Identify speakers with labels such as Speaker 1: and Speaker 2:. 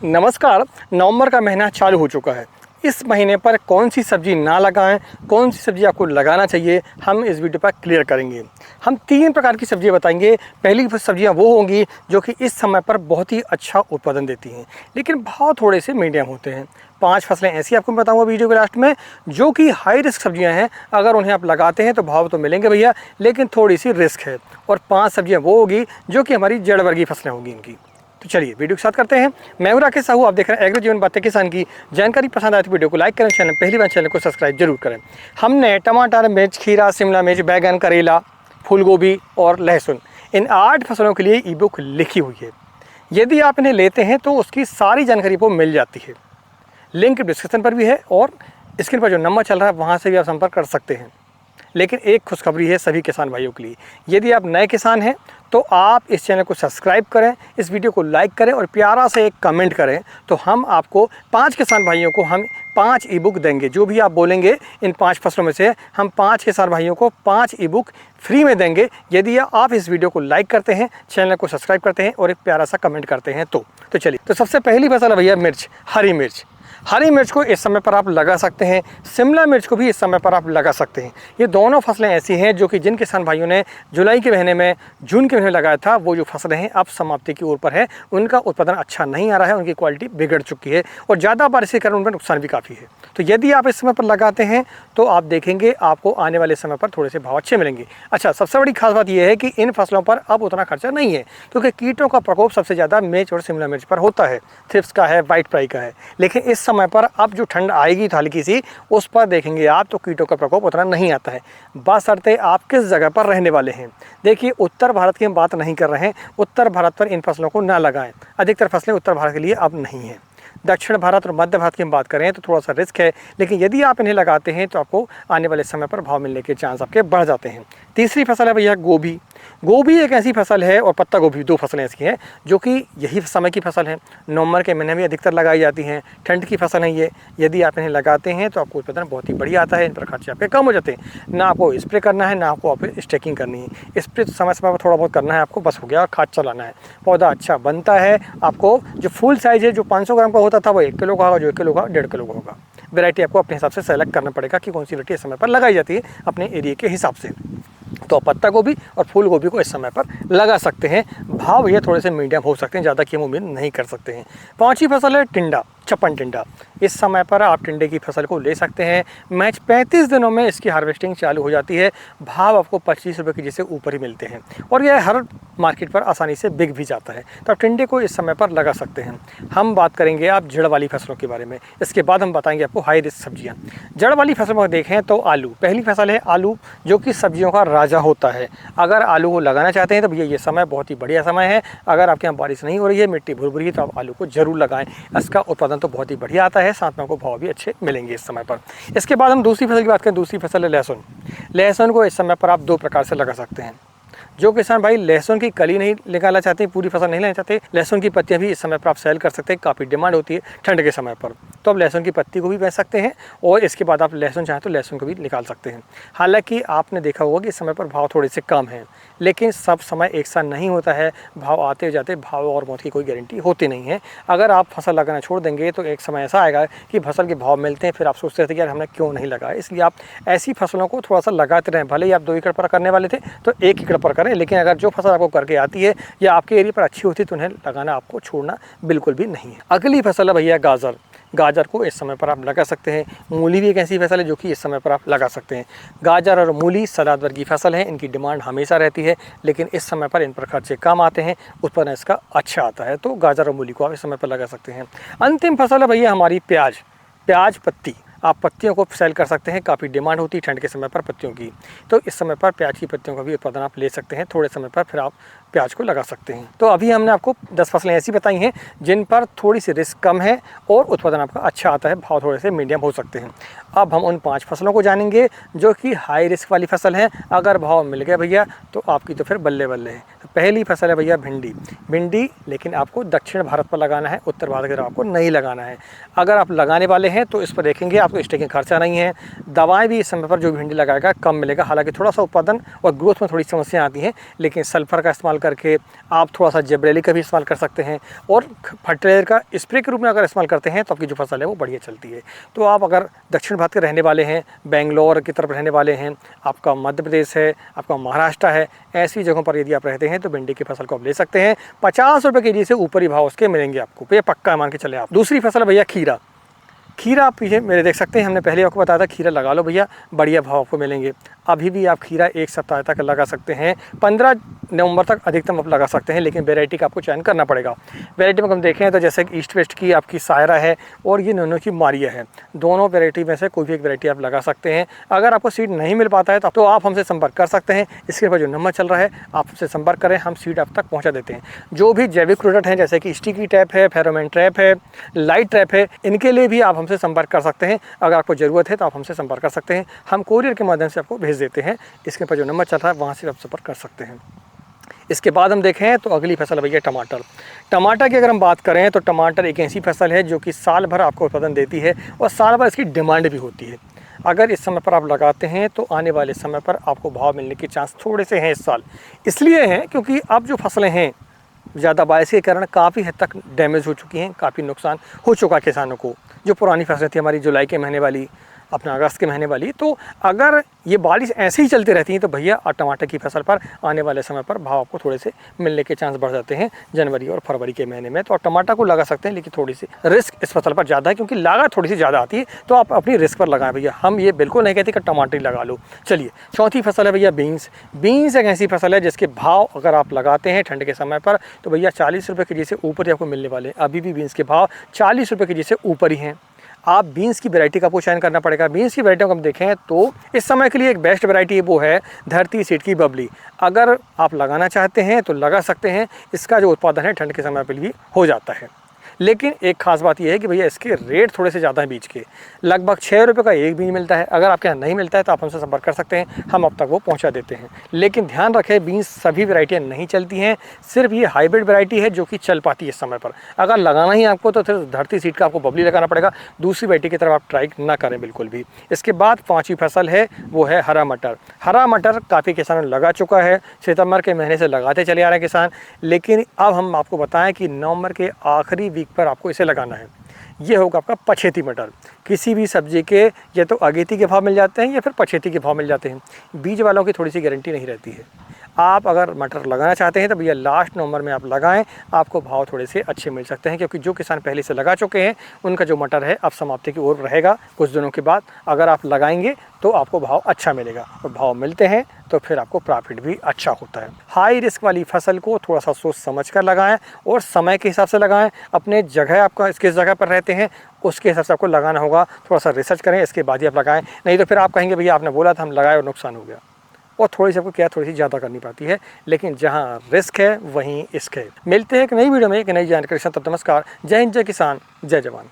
Speaker 1: नमस्कार। नवंबर का महीना चालू हो चुका है। इस महीने पर कौन सी सब्ज़ी ना लगाएं, कौन सी सब्ज़ी आपको लगाना चाहिए, हम इस वीडियो पर क्लियर करेंगे। हम 3 प्रकार की सब्ज़ियां बताएंगे। पहली सब्ज़ियां वो होंगी जो कि इस समय पर बहुत ही अच्छा उत्पादन देती हैं, लेकिन भाव थोड़े से मीडियम होते हैं। 5 फसलें ऐसी आपको बताऊंगा वीडियो के लास्ट में, जो कि हाई रिस्क सब्जियां हैं। अगर उन्हें आप लगाते हैं तो भाव तो मिलेंगे भैया, लेकिन थोड़ी सी रिस्क है। और 5 सब्जियां वो होगी जो कि हमारी जड़ वर्गीय फसलें होगी इनकी। तो चलिए वीडियो के साथ करते हैं। मैं हूं राकेश साहू, आप देख रहे हैं एग्रो जीवन बातें किसान की। जानकारी पसंद आए तो वीडियो को लाइक करें, चैनल पहली बार चैनल को सब्सक्राइब जरूर करें। हमने टमाटर, मिर्च, खीरा, शिमला मिर्च, बैगन, करेला, फूल गोभी और लहसुन, इन 8 फसलों के लिए ई बुक लिखी हुई है। यदि आप इन्हें लेते हैं तो उसकी सारी जानकारी आपको मिल जाती है। लिंक डिस्क्रिप्शन पर भी है और स्क्रीन पर जो नंबर चल रहा है वहाँ से भी आप संपर्क कर सकते हैं। लेकिन एक खुशखबरी है सभी किसान भाइयों के लिए। यदि आप नए किसान हैं तो आप इस चैनल को सब्सक्राइब करें, इस वीडियो को लाइक करें और प्यारा से एक कमेंट करें, तो हम आपको 5 किसान भाइयों को हम 5 ई बुक देंगे। जो भी आप बोलेंगे इन 5 फसलों में से हम 5 किसान भाइयों को 5 ई बुक फ्री में देंगे, यदि आप इस वीडियो को लाइक करते हैं, चैनल को सब्सक्राइब करते हैं और एक प्यारा सा कमेंट करते हैं। तो चलिए, तो सबसे पहली फसल है भैया मिर्च, हरी मिर्च। हरी मिर्च को इस समय पर आप लगा सकते हैं, शिमला मिर्च को भी इस समय पर आप लगा सकते हैं। ये दोनों फसलें ऐसी हैं जो कि जिन किसान भाइयों ने जुलाई के महीने में, जून के महीने में लगाया था, वो जो फसलें हैं अब समाप्ति की ओर पर है। उनका उत्पादन अच्छा नहीं आ रहा है, उनकी क्वालिटी बिगड़ चुकी है और ज़्यादा बारिश के कारण उनका नुकसान भी काफ़ी है। तो यदि आप इस समय पर लगाते हैं तो आप देखेंगे आपको आने वाले समय पर थोड़े से भाव अच्छे मिलेंगे। अच्छा, सबसे बड़ी खास बात यह है कि इन फसलों पर अब उतना खर्चा नहीं है, क्योंकि कीटों का प्रकोप सबसे ज़्यादा मिर्च और शिमला मिर्च पर होता है। थ्रिप्स का है, वाइट फ्लाई का है। लेकिन इस समय पर अब जो ठंड आएगी हल्की सी, उस पर देखेंगे आप तो कीटों का प्रकोप उतना नहीं आता है। बशर्ते आप किस जगह पर रहने वाले हैं। देखिए, उत्तर भारत की हम बात नहीं कर रहे हैं। उत्तर भारत पर इन फसलों को ना लगाएं। अधिकतर फसलें उत्तर भारत के लिए अब नहीं हैं। दक्षिण भारत और मध्य भारत की हम बात करें तो थोड़ा सा रिस्क है, लेकिन यदि आप इन्हें लगाते हैं तो आपको आने वाले समय पर भाव मिलने के चांस आपके बढ़ जाते हैं। तीसरी फसल है भैया गोभी। गोभी एक ऐसी फसल है, और पत्ता गोभी, 2 फसलें ऐसी हैं जो कि यही समय की फसल है। नवंबर के महीने में अधिकतर लगाई जाती हैं। ठंड की फसल है ये। यदि आप इन्हें लगाते हैं तो आपको उत्पादन बहुत ही बढ़िया आता है। इन पर खर्चे आपके कम हो जाते हैं। ना आपको स्प्रे करना है, ना आपको स्टेकिंग करनी है। स्प्रे समय समय पर थोड़ा बहुत करना है आपको, बस हो गया। और खाद चलाना है, पौधा अच्छा बनता है। आपको जो फुल साइज है, जो 500 ग्राम का होता था, वो 1 किलो का होगा, जो 1 किलो का 1.5 किलो का होगा। वैरायटी आपको अपने हिसाब से सेलेक्ट करना पड़ेगा कि कौन सी वैरायटी इस समय पर लगाई जाती है अपने एरिया के हिसाब से। तो पत्ता गोभी और फूल गोभी को इस समय पर लगा सकते हैं। भाव ये थोड़े से मीडियम हो सकते हैं, ज़्यादा की हम उम्मीद नहीं कर सकते हैं। 5वीं फसल है टिंडा, छप्पन टिंडा। इस समय पर आप टिंडे की फसल को ले सकते हैं। मैच 35 दिनों में इसकी हार्वेस्टिंग चालू हो जाती है। भाव आपको 25 रुपये के जैसे ऊपर ही मिलते हैं और यह हर मार्केट पर आसानी से बिक भी जाता है। तो आप टिंडे को इस समय पर लगा सकते हैं। हम बात करेंगे आप जड़ वाली फसलों के बारे में, इसके बाद हम बताएंगे आपको हाई रिस्क सब्जियां। जड़ वाली फसलों में देखें तो आलू, पहली फसल है आलू, जो कि सब्जियों का राजा होता है। अगर आलू को लगाना चाहते हैं तो भैया ये समय बहुत ही बढ़िया समय है। अगर आपके यहाँ बारिश नहीं हो रही है, मिट्टी भुरभुरी है, तो आप आलू को जरूर लगाएं। इसका उत्पादन तो बहुत ही बढ़िया आता है, साथ में आपको भाव भी अच्छे मिलेंगे इस समय पर। इसके बाद हम दूसरी फसल की बात करें। दूसरी फसल है लहसुन। लहसुन को इस समय पर आप 2 प्रकार से लगा सकते हैं। जो किसान भाई लहसुन की कली नहीं निकालना चाहते, पूरी फसल नहीं लेना चाहते, लहसुन की पत्तियां भी इस समय पर आप सेल कर सकते हैं। काफ़ी डिमांड होती है ठंड के समय पर, तो आप लहसुन की पत्ती को भी बेच सकते हैं और इसके बाद आप लहसुन चाहें तो लहसुन को भी निकाल सकते हैं। हालांकि आपने देखा होगा कि इस समय पर भाव थोड़े से कम हैं, लेकिन सब समय एक साथ नहीं होता है। भाव आते जाते भाव और मौत की कोई गारंटी होती नहीं है। अगर आप फसल लगाना छोड़ देंगे तो एक समय ऐसा आएगा कि फसल के भाव मिलते हैं, फिर आप सोचते रहते कि यार हमने क्यों नहीं लगाया। इसलिए आप ऐसी फसलों को थोड़ा सा लगाते रहें। भले ही आप 2 एकड़ पर करने वाले थे तो 1 एकड़ पर करें, लेकिन अगर जो फसल आपको करके आती है या आपके एरिया पर अच्छी होती है तो उन्हें लगाना आपको छोड़ना बिल्कुल भी नहीं है। अगली फसल है भैया गाजर। गाजर को इस समय पर आप लगा सकते हैं। मूली भी एक ऐसी फसल है जो कि इस समय पर आप लगा सकते हैं। गाजर और मूली सलाद वर्ग की फसल है, इनकी डिमांड हमेशा रहती है, लेकिन इस समय पर इन पर खर्चे कम आते हैं, उत्पादन इसका अच्छा आता है। तो गाजर और मूली को आप इस समय पर लगा सकते हैं। अंतिम फसल है भैया हमारी प्याज। प्याज पत्ती, आप पत्तियों को सेल कर सकते हैं। काफ़ी डिमांड होती है ठंड के समय पर पत्तियों की, तो इस समय पर प्याज की पत्तियों का भी उत्पादन आप ले सकते हैं। थोड़े समय पर फिर आप प्याज को लगा सकते हैं। तो अभी हमने आपको 10 फसलें ऐसी बताई हैं जिन पर थोड़ी सी रिस्क कम है और उत्पादन आपका अच्छा आता है, भाव थोड़े से मीडियम हो सकते हैं। अब हम उन 5 फसलों को जानेंगे जो कि हाई रिस्क वाली फसल है। अगर भाव मिल गया भैया तो आपकी तो फिर बल्ले बल्ले है। तो पहली फसल है भैया भिंडी। भिंडी लेकिन आपको दक्षिण भारत पर लगाना है, उत्तर भारत की तरफ आपको नहीं लगाना है। अगर आप लगाने वाले हैं तो इस पर देखेंगे आपको स्टेकिंग खर्चा नहीं है। दवाएं भी इस समय पर जो भिंडी लगाएगा कम मिलेगा। हालांकि थोड़ा सा उत्पादन और ग्रोथ में थोड़ी समस्या आती है, लेकिन सल्फर का इस्तेमाल करके आप थोड़ा सा जिब्रेलिक का भी इस्तेमाल कर सकते हैं, और फर्टिलाइजर का स्प्रे के रूप में अगर इस्तेमाल करते हैं तो आपकी जो फसल है वो बढ़िया चलती है। तो आप अगर दक्षिण भारत के रहने वाले हैं, बेंगलोर की तरफ रहने वाले हैं, आपका मध्य प्रदेश है, आपका महाराष्ट्र है, ऐसी जगहों पर यदि आप रहते हैं तो भिंडी की फसल को आप ले सकते हैं। 50 रुपये के जी से ऊपर ही भाव उसके मिलेंगे आपको, ये पक्का मान के चले आप। दूसरी फसल भैया खीरा। खीरा आप पीछे मेरे देख सकते हैं, हमने पहले आपको बताया था खीरा लगा लो भैया, बढ़िया भाव आपको मिलेंगे। अभी भी आप खीरा एक सप्ताह तक लगा सकते हैं, 15 नवंबर तक अधिकतम आप लगा सकते हैं, लेकिन वैरायटी का आपको चयन करना पड़ेगा। वैरायटी में हम देखें तो जैसे कि ईस्ट वेस्ट की आपकी सायरा है और ये नोनो की मारिया है, दोनों वैरायटी में से कोई भी एक वैरायटी आप लगा सकते हैं। अगर आपको सीड नहीं मिल पाता है तो आप हमसे संपर्क कर सकते हैं। इसके ऊपर जो नंबर चल रहा है आप हमसे संपर्क करें, हम सीड आप तक पहुँचा देते हैं। जो भी जैविक प्रोडक्ट हैं जैसे कि स्टिकी ट्रैप है, फेरोमोन ट्रैप है, लाइट ट्रैप है, इनके लिए भी आप हमसे संपर्क कर सकते हैं। अगर आपको ज़रूरत है तो आप हमसे संपर्क कर सकते हैं, हम कोरियर के माध्यम से आपको भेज देते हैं। इसके ऊपर जो नंबर चल रहा है वहाँ से आप संपर्क कर सकते हैं। इसके बाद हम देखें तो अगली फसल है भैया टमाटर। टमाटर की अगर हम बात करें तो टमाटर एक ऐसी फसल है जो कि साल भर आपको उत्पादन देती है और साल भर इसकी डिमांड भी होती है। अगर इस समय पर आप लगाते हैं तो आने वाले समय पर आपको भाव मिलने के चांस थोड़े से हैं इस साल। इसलिए हैं क्योंकि अब जो फसलें हैं ज़्यादा बारिश के कारण काफ़ी हद तक डैमेज हो चुकी हैं, काफ़ी नुकसान हो चुका है किसानों को। जो पुरानी फसलें थी हमारी जुलाई के महीने वाली, अपना अगस्त के महीने वाली, तो अगर ये बारिश ऐसे ही चलती रहती है तो भैया टमाटर की फसल पर आने वाले समय पर भाव आपको थोड़े से मिलने के चांस बढ़ जाते हैं जनवरी और फरवरी के महीने में। तो आप टमाटर को लगा सकते हैं, लेकिन थोड़ी सी रिस्क इस फसल पर ज़्यादा है क्योंकि लागत थोड़ी सी ज़्यादा आती है। तो आप अपनी रिस्क पर लगाएं भैया, हम ये बिल्कुल नहीं कहते कि टमाटर ही लगा लो। चलिए चौथी फसल है भैया बीन्स। बीन्स एक ऐसी फसल है जिसके भाव अगर आप लगाते हैं ठंड के समय पर तो भैया 40 रुपये के जी से ऊपर ही आपको मिलने वाले हैं। अभी भी बीन्स के भाव 40 रुपये के जी से ऊपर ही हैं। आप बीन्स की वैरायटी का आपको चयन करना पड़ेगा। बीन्स की वैरायटी को हम देखें तो इस समय के लिए एक बेस्ट वैरायटी वो है धरती सीड की बबली। अगर आप लगाना चाहते हैं तो लगा सकते हैं, इसका जो उत्पादन है ठंड के समय पर भी हो जाता है। लेकिन एक खास बात यह है कि भैया इसके रेट थोड़े से ज़्यादा हैं बीज के, लगभग 6 रुपये का एक बीज मिलता है। अगर आपके यहाँ नहीं मिलता है तो आप हमसे संपर्क कर सकते हैं, हम अब तक वो पहुँचा देते हैं। लेकिन ध्यान रखें बीज सभी वैरायटियाँ नहीं चलती हैं, सिर्फ ये हाइब्रिड वैरायटी है जो कि चल पाती है इस समय पर। अगर लगाना ही आपको तो फिर धरती सीड का आपको बबली लगाना पड़ेगा, दूसरी वैरायटी की तरफ आप ट्राई ना करें बिल्कुल भी। इसके बाद 5वीं फसल है वो है हरा मटर। हरा मटर काफ़ी किसानों ने लगा चुका है, सितंबर के महीने से लगाते चले आ रहे हैं किसान। लेकिन अब हम आपको बताएं कि नवंबर के आखिरी वीक पर आपको इसे लगाना है। ये होगा आपका पछेती मटर। किसी भी सब्जी के या तो अगेती के भाव मिल जाते हैं या फिर पछेती के भाव मिल जाते हैं, बीज वालों की थोड़ी सी गारंटी नहीं रहती है। आप अगर मटर लगाना चाहते हैं तो भैया लास्ट नवंबर में आप लगाएं, आपको भाव थोड़े से अच्छे मिल सकते हैं क्योंकि जो किसान पहले से लगा चुके हैं उनका जो मटर है अब समाप्ति की ओर रहेगा कुछ दिनों के बाद। अगर आप लगाएंगे तो आपको भाव अच्छा मिलेगा और भाव मिलते हैं तो फिर आपको प्रॉफिट भी अच्छा होता है। हाई रिस्क वाली फसल को थोड़ा सा सोच समझ कर लगाएं और समय के हिसाब से लगाएं। अपने जगह आपका किस जगह पर रहते हैं उसके हिसाब से आपको लगाना होगा, थोड़ा सा रिसर्च करें इसके बाद ही आप लगाएं। नहीं तो फिर आप कहेंगे भैया आपने बोला था हम लगाए और नुकसान हो गया। और थोड़ी सी आपको क्या थोड़ी सी ज़्यादा करनी पड़ती है, लेकिन जहाँ रिस्क है वहीं इश्क है। मिलते हैं एक नई वीडियो में एक नई जानकारी के साथ। तब नमस्कार, जय हिंद, जय किसान, जय जवान।